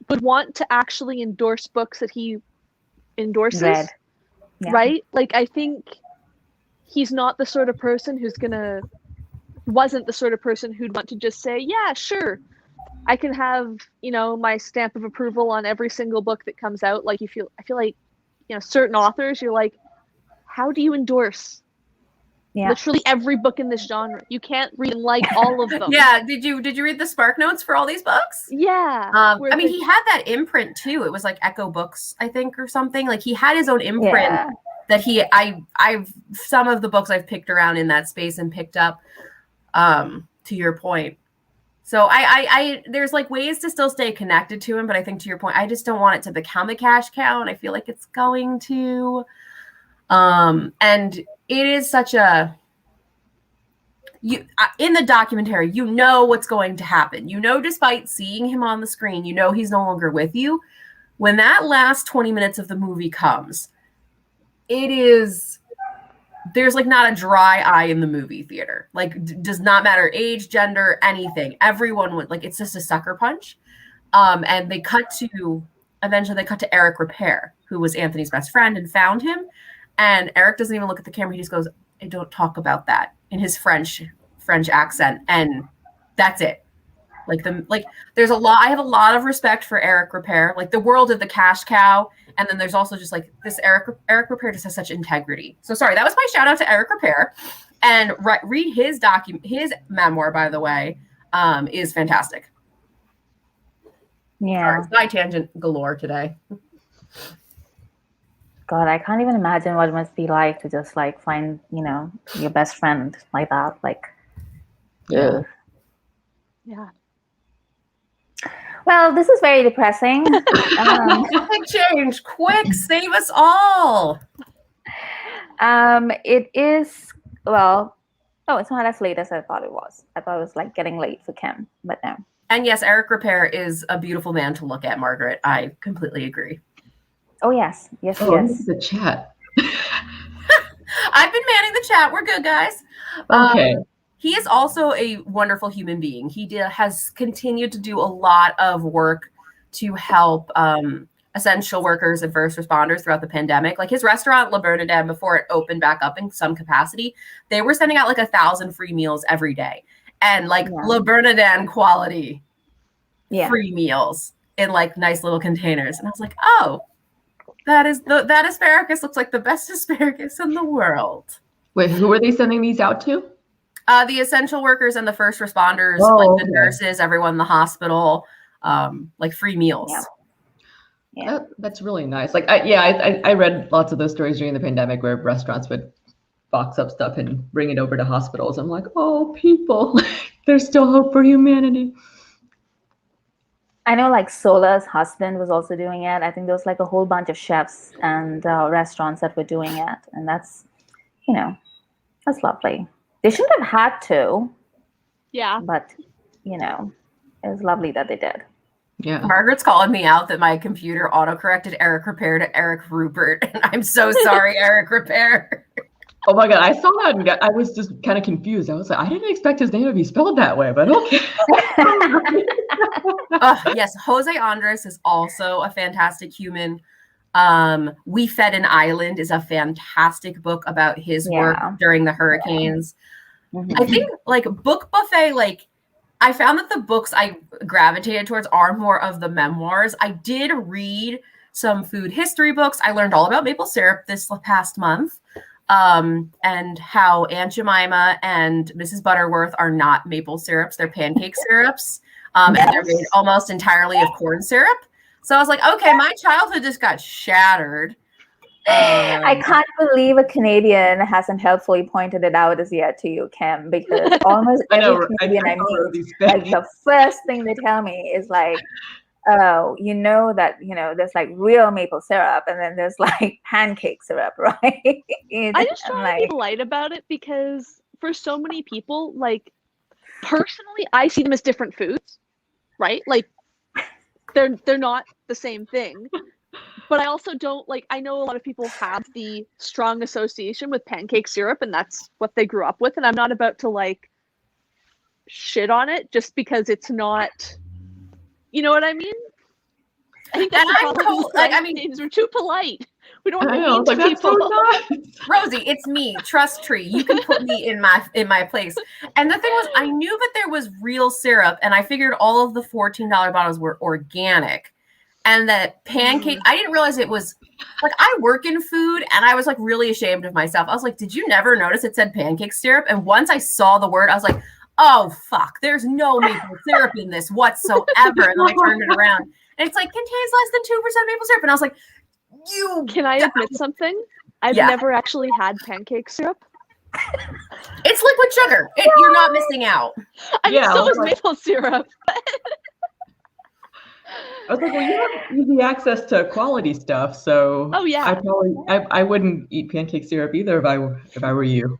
would want to actually endorse books that he endorses, right? Like, I think he's not the sort of person wasn't the sort of person who'd want to just say, yeah, sure, I can have, my stamp of approval on every single book that comes out. Like, I feel like, certain authors, you're like, how do you endorse literally every book in this genre? You can't read and like all of them. Did you read the Spark Notes for all these books? Yeah. I mean, he had that imprint too. It was like Echo Books, I think, or something. Like he had his own imprint that I've some of the books I've picked around in that space and picked up, to your point. So I there's like ways to still stay connected to him, but I think to your point, I just don't want it to become a cash cow, and I feel like it's going to. And it is such a in the documentary, what's going to happen. Despite seeing him on the screen, he's no longer with you. When that last 20 minutes of the movie comes, there's like not a dry eye in the movie theater. Like does not matter age, gender, anything. Everyone would like, it's just a sucker punch. And eventually they cut to Eric Repair, who was Anthony's best friend and found him. And Eric doesn't even look at the camera. He just goes, I don't talk about that, in his French accent. And that's it. There's I have a lot of respect for Eric Repair, like the world of the cash cow. And then there's also just like this Eric Repair just has such integrity. So sorry, that was my shout out to Eric Repair. And read his memoir, by the way, is fantastic. Yeah. Sorry, side tangent galore today. God, I can't even imagine what it must be like to just like find, your best friend like that. Like, yeah. Well, this is very depressing. Quick change, quick, save us all. It is, well, it's not as late as I thought it was. I thought it was like getting late for Kim, but no. And yes, Eric Repair is a beautiful man to look at, Margaret. I completely agree. Oh, yes. Yes, yes. The chat. I've been manning the chat. We're good, guys. Okay. He is also a wonderful human being. He has continued to do a lot of work to help essential workers and first responders throughout the pandemic. Like his restaurant, La Bourdain, before it opened back up in some capacity, they were sending out like 1,000 free meals every day. And like La Bourdain quality free meals in like nice little containers. And I was like, oh, that asparagus looks like the best asparagus in the world. Wait, who are they sending these out to? The essential workers and the first responders, like the nurses, everyone in the hospital, like free meals. Yeah. That's really nice. Like, I read lots of those stories during the pandemic where restaurants would box up stuff and bring it over to hospitals. I'm like, oh, people, there's still hope for humanity. I know like Sola's husband was also doing it. I think there was like a whole bunch of chefs and restaurants that were doing it. And that's, that's lovely. They shouldn't have had to. Yeah. But, it was lovely that they did. Yeah. Margaret's calling me out that my computer autocorrected Eric Repair to Eric Rupert. And I'm so sorry, Eric Repair. Oh my God, I saw that and I was just kind of confused. I was like, I didn't expect his name to be spelled that way, but okay. Yes, Jose Andres is also a fantastic human. We Fed an Island is a fantastic book about his work during the hurricanes. I think like Book Buffet, like I found that the books I gravitated towards are more of the memoirs. I did read some food history books. I learned all about maple syrup this past month. And how Aunt Jemima and Mrs. Butterworth are not maple syrups, they're pancake syrups. And they're made almost entirely of corn syrup. So I was like, okay, my childhood just got shattered. I can't believe a Canadian hasn't helpfully pointed it out as yet to you, Kim, because almost every Canadian I meet, like the first thing they tell me is like, oh, that, there's like real maple syrup and then there's like pancake syrup, right? I just try to be polite about it because for so many people, like personally, I see them as different foods, right? Like they're not the same thing. But I also don't I know a lot of people have the strong association with pancake syrup and that's what they grew up with. And I'm not about to shit on it just because it's not. You know what I mean? I think that's the problem. We're too polite. We don't want to be mean to people. So Rosie, it's me. Trust tree. You can put me in my place. And the thing was, I knew that there was real syrup, and I figured all of the $14 bottles were organic. And that pancake, I didn't realize it was I work in food, and I was really ashamed of myself. I was like, did you never notice it said pancake syrup? And once I saw the word, I was like, oh, fuck, there's no maple syrup in this whatsoever. And then I turned it around and it's contains less than 2% maple syrup. And I was like, Can I admit something? I've never actually had pancake syrup. It's liquid sugar. You're not missing out. I mean, so is maple syrup. I was like, well, you have easy access to quality stuff. So I wouldn't eat pancake syrup either if I were you.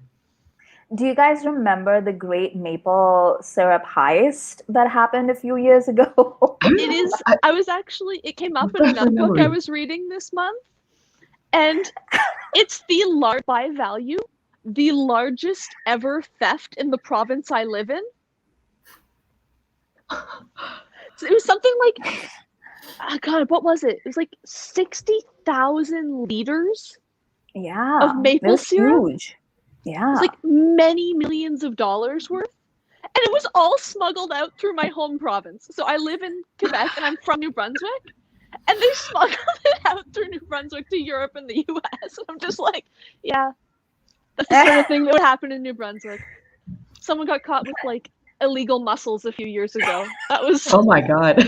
Do you guys remember the great maple syrup heist that happened a few years ago? It is. It came up in another book I was reading this month. And it's by value, the largest ever theft in the province I live in. So it was something God, what was it? It was 60,000 liters of maple syrup. Huge. Yeah. It's many millions of dollars worth. And it was all smuggled out through my home province. So I live in Quebec and I'm from New Brunswick. And they smuggled it out through New Brunswick to Europe and the US. And I'm just that's the sort of thing that would happen in New Brunswick. Someone got caught with illegal mussels a few years ago. That was Oh my God.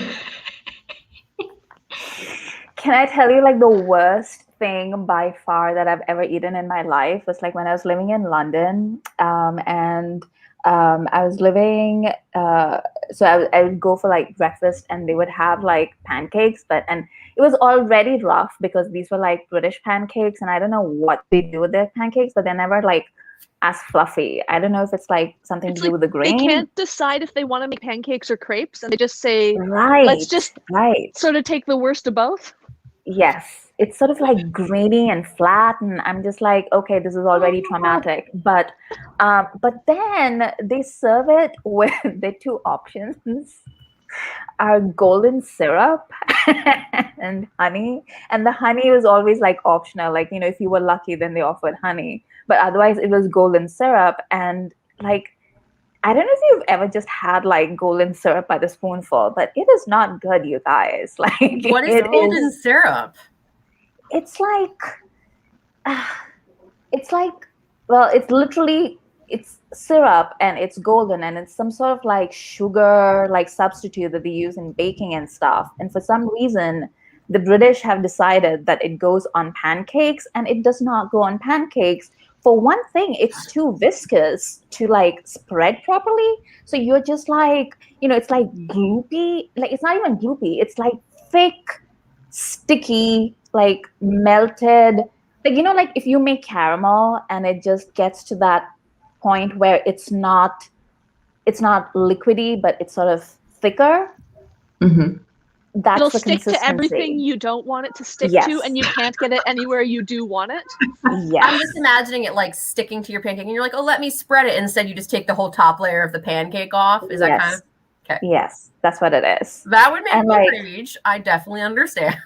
Can I tell you the worst thing by far that I've ever eaten in my life was when I was living in London, and I was living. So I would go for breakfast, and they would have pancakes, and it was already rough because these were British pancakes, and I don't know what they do with their pancakes, but they're never as fluffy. I don't know if it's something to do with the grain. They can't decide if they want to make pancakes or crepes, and they just say, let's just sort of take the worst of both. Yes. It's sort of grainy and flat, and I'm just okay, this is already traumatic. But then they serve it with the two options. Our golden syrup and honey. And the honey was always like optional. Like, if you were lucky, then they offered honey. But otherwise, it was golden syrup. And like, I don't know if you've ever just had like golden syrup by the spoonful, but it is not good, you guys. Like, What is golden syrup? It's like, well, it's syrup and it's golden and it's some sort of like sugar like substitute that they use in baking and stuff. And for some reason, the British have decided that it goes on pancakes, and it does not go on pancakes. For one thing, it's too viscous to like spread properly. So you're just like, it's like gloopy. Like, it's not even gloopy. It's like thick, sticky, like melted. Like, like if you make caramel and it just gets to that point where it's not liquidy, but it's sort of thicker. Mm-hmm. That's It'll the stick to everything consistency. you don't want it to stick Yes. to, and you can't get it anywhere you do want it. Yes. I'm just imagining it like sticking to your pancake, and you're like, oh, let me spread it. Instead, you just take the whole top layer of the pancake off. Is that kind of okay? Yes, that's what it is. That would make And, me like- rage. I definitely understand.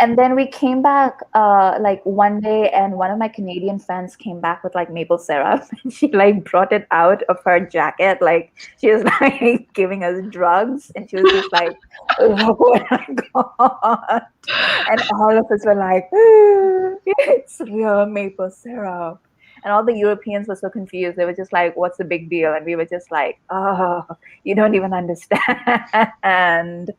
And then we came back like one day, and one of my Canadian friends came back with like maple syrup. And she like brought it out of her jacket, like she was like giving us drugs, and she was just like, "Oh my god!" And all of us were like, "It's real maple syrup." And all the Europeans were so confused. They were just like, "What's the big deal?" And we were just like, "Oh, you don't even understand." And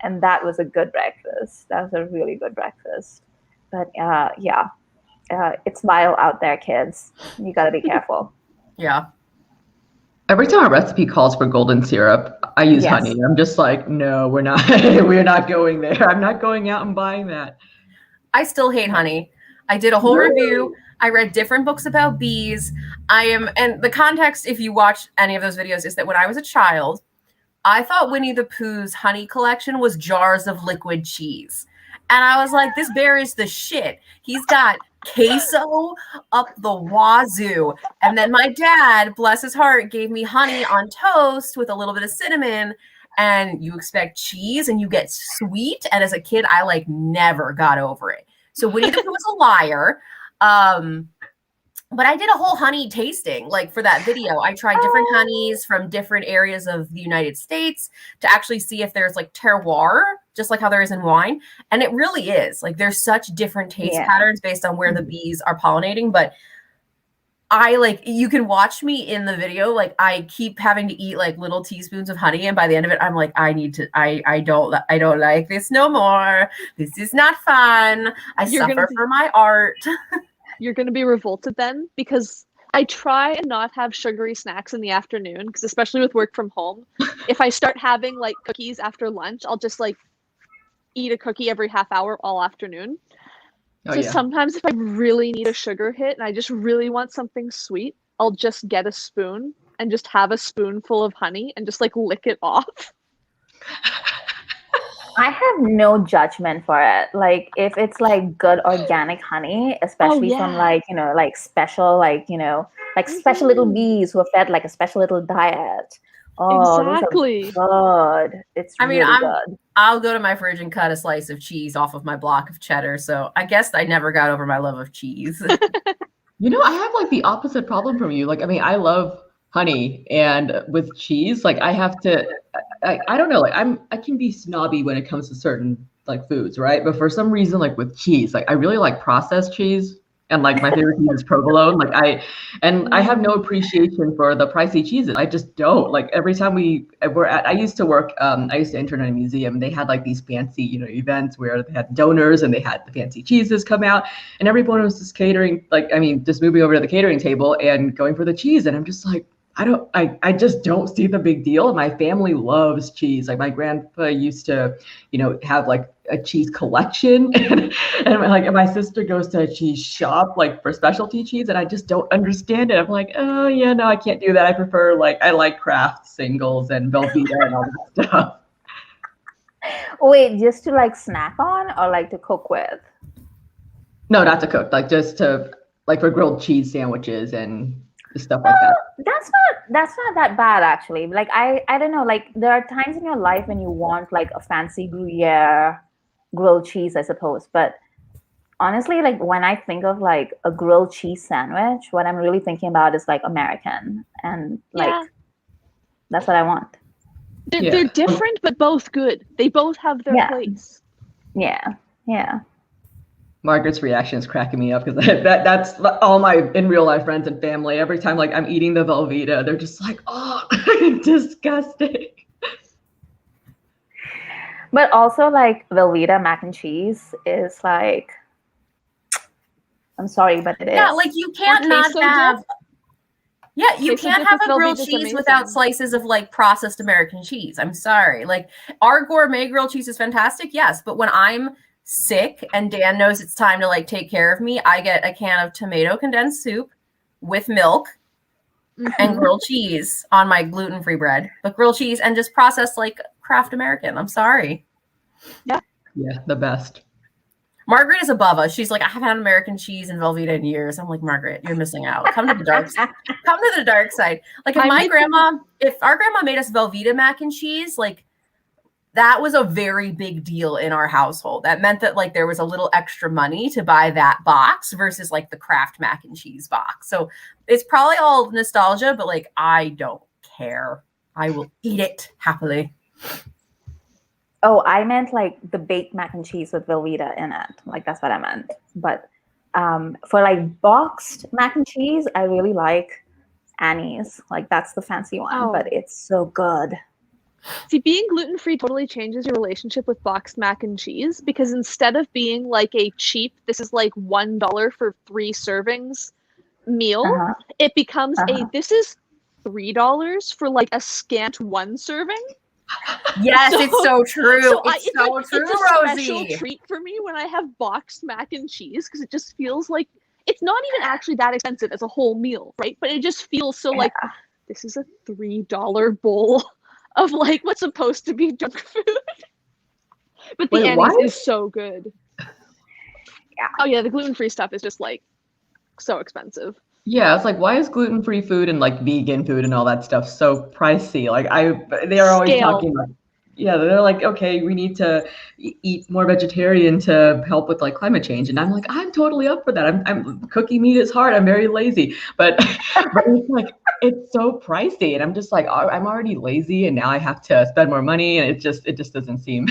that was a good breakfast. That was a really good breakfast. But yeah, it's vile out there, kids. You got to be careful. Yeah. Every time a recipe calls for golden syrup, I use Yes. honey. I'm just like, no, we're not. We're not going there. I'm not going out and buying that. I still hate honey. I did a whole review. I read different books about bees. And the context, if you watch any of those videos, is that when I was a child, I thought Winnie the Pooh's honey collection was jars of liquid cheese. And I was like, this bear is the shit. He's got queso up the wazoo. And then my dad, bless his heart, gave me honey on toast with a little bit of cinnamon. And you expect cheese and you get sweet. And as a kid, I like never got over it. So Winnie the Pooh was a liar. But I did a whole honey tasting, like for that video. I tried different honeys from different areas of the United States to actually see if there's like terroir, just like how there is in wine. And it really is. Like there's such different taste patterns based on where the bees are pollinating. But you can watch me in the video, like I keep having to eat like little teaspoons of honey. And by the end of it, I'm like, I don't like this no more. This is not fun. You're suffer for my art. You're going to be revolted then, because I try and not have sugary snacks in the afternoon, because especially with work from home, if I start having like cookies after lunch, I'll just like eat a cookie every half hour all afternoon. Sometimes if I really need a sugar hit and I just really want something sweet, I'll just get a spoon and just have a spoonful of honey and just like lick it off. I have no judgment for it. Like if it's like good organic honey, especially from like, like special, like special little bees who are fed like a special little diet. Oh, exactly. Good. It's really good. I'll go to my fridge and cut a slice of cheese off of my block of cheddar. So I guess I never got over my love of cheese. I have like the opposite problem from you. Like, I love honey, and with cheese, like I have to, I don't know, like I can be snobby when it comes to certain like foods, right? But for some reason, like with cheese, like I really like processed cheese, and like my favorite cheese is provolone. Like I have no appreciation for the pricey cheeses. I just don't. Like every time I used to intern in a museum, and they had like these fancy, events where they had donors and they had the fancy cheeses come out, and everyone was just catering, just moving over to the catering table and going for the cheese. And I'm just like, I just don't see the big deal. My family loves cheese. Like my grandpa used to, have like a cheese collection, and like my sister goes to a cheese shop like for specialty cheese, and I just don't understand it. I'm like, oh yeah, no, I can't do that. I prefer I like Kraft singles and Velveeta and all that stuff. Wait, just to like snack on or like to cook with? No, not to cook. Like just to for grilled cheese sandwiches and stuff like that. That's not that bad actually. Like I don't know. Like there are times in your life when you want like a fancy Gruyere grilled cheese, I suppose. But honestly, like when I think of like a grilled cheese sandwich, what I'm really thinking about is like American, and like that's what I want. They're different, but both good. They both have their place. Yeah. Margaret's reaction is cracking me up because that's all my in real life friends and family. Every time like I'm eating the Velveeta, they're just like, oh, disgusting. But also like Velveeta mac and cheese is like, I'm sorry, but it is. Yeah, like you can't not have. Yeah, you can't have a grilled cheese without slices of like processed American cheese. I'm sorry. Like our gourmet grilled cheese is fantastic, yes, but when I'm sick and Dan knows it's time to like take care of me, I get a can of tomato condensed soup with milk and grilled cheese on my gluten-free bread, but grilled cheese and just processed like Kraft American. I'm sorry. Yeah, the best. Margaret is above us. She's like, I haven't had American cheese and Velveeta in years. I'm like, Margaret, you're missing out. Come to the dark side. Come to the dark side. Like if our grandma made us Velveeta mac and cheese, like that was a very big deal in our household. That meant that like there was a little extra money to buy that box versus like the Kraft mac and cheese box. So it's probably all nostalgia, but like I don't care. I will eat it happily. Oh, I meant like the baked mac and cheese with Velveeta in it. Like that's what I meant. But for like boxed mac and cheese, I really like Annie's. Like that's the fancy one, but it's so good. See, being gluten-free totally changes your relationship with boxed mac and cheese, because instead of being like a cheap, this is like $1 for 3 servings meal, it becomes this is $3 for like a scant 1 serving. Yes, it's so true. It's so true, it's a Rosie. special treat for me when I have boxed mac and cheese, because it just feels like it's not even actually that expensive as a whole meal, right? But it just feels so like this is a $3 bowl of like what's supposed to be junk food. But the Annie's is so good. Yeah. Oh yeah, the gluten-free stuff is just like so expensive. Yeah, it's like, why is gluten-free food and like vegan food and all that stuff so pricey? Like they're always talking about, they're like, okay, we need to eat more vegetarian to help with like climate change. And I'm like, I'm totally up for that. I'm cooking meat is hard. I'm very lazy, but it's like, it's so pricey. And I'm just like, I'm already lazy and now I have to spend more money. And it just doesn't seem.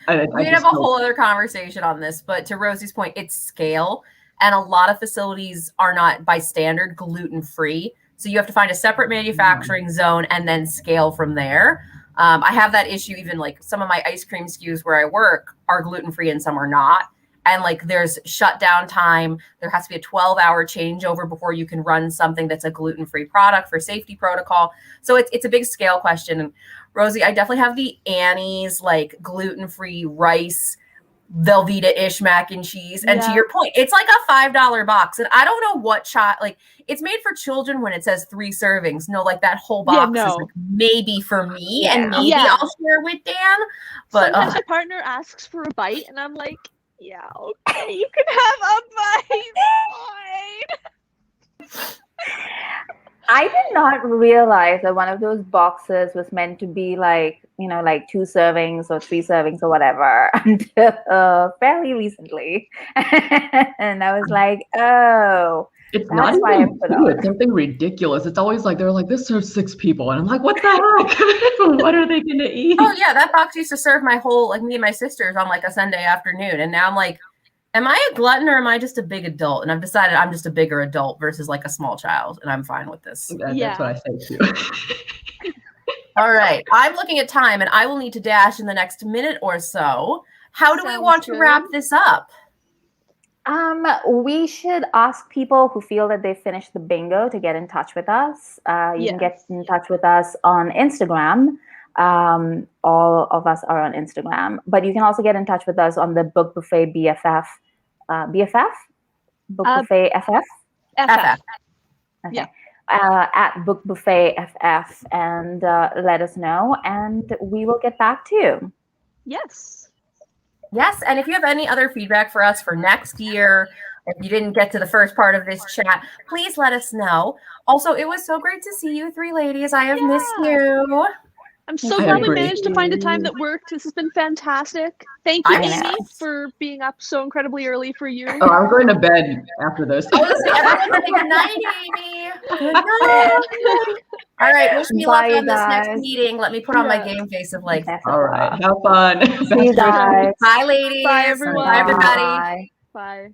We have a whole other conversation on this, but to Rosie's point, it's scale. And a lot of facilities are not, by standard, gluten-free. So you have to find a separate manufacturing zone and then scale from there. I have that issue. Even like some of my ice cream SKUs where I work are gluten-free and some are not. And like there's shutdown time. There has to be a 12-hour changeover before you can run something that's a gluten-free product for safety protocol. So it's a big scale question. And Rosie, I definitely have the Annie's like gluten-free rice Velveeta-ish mac and cheese. And to your point, it's like a $5 box. And I don't know what like it's made for children when it says 3 servings. No, like that whole box is like maybe for me and maybe I'll share with Dan. But sometimes my partner asks for a bite and I'm like, yeah, okay, you can have a bite. Fine. I did not realize that one of those boxes was meant to be like, like 2 servings or 3 servings or whatever until fairly recently. And I was like, oh, it's not even 2. It's something ridiculous. It's always like, they're like, this serves 6 people. And I'm like, what the heck? What are they going to eat? Oh yeah, that box used to serve my whole, like me and my sisters on like a Sunday afternoon. And now I'm like, am I a glutton or am I just a big adult? And I've decided I'm just a bigger adult versus like a small child. And I'm fine with this. That's what I say too. All right. I'm looking at time and I will need to dash in the next minute or so. How do we want to wrap this up? We should ask people who feel that they finished the bingo to get in touch with us. You can get in touch with us on Instagram. All of us are on Instagram, but you can also get in touch with us on the Book Buffet BFF. BFF? Book Buffet FF? FF. Okay. Yeah. At Book Buffet FF and let us know and we will get back to you. Yes. Yes, and if you have any other feedback for us for next year, If you didn't get to the first part of this chat, please let us know. Also, it was so great to see you three ladies. I have missed you. I'm so I glad we agree. managed to find a time that worked. This has been fantastic. Thank you, I Amy, know. for being up so incredibly early for you. Oh, I'm going to bed after this. Everyone say good night, Amy. Good night. All right, wish me luck Bye, on this next guys. meeting. Let me put on my Yeah. game face of like, Best of All right. luck. Have fun. See you guys. bye, ladies. Bye, everyone. Bye, everybody. Bye. Bye.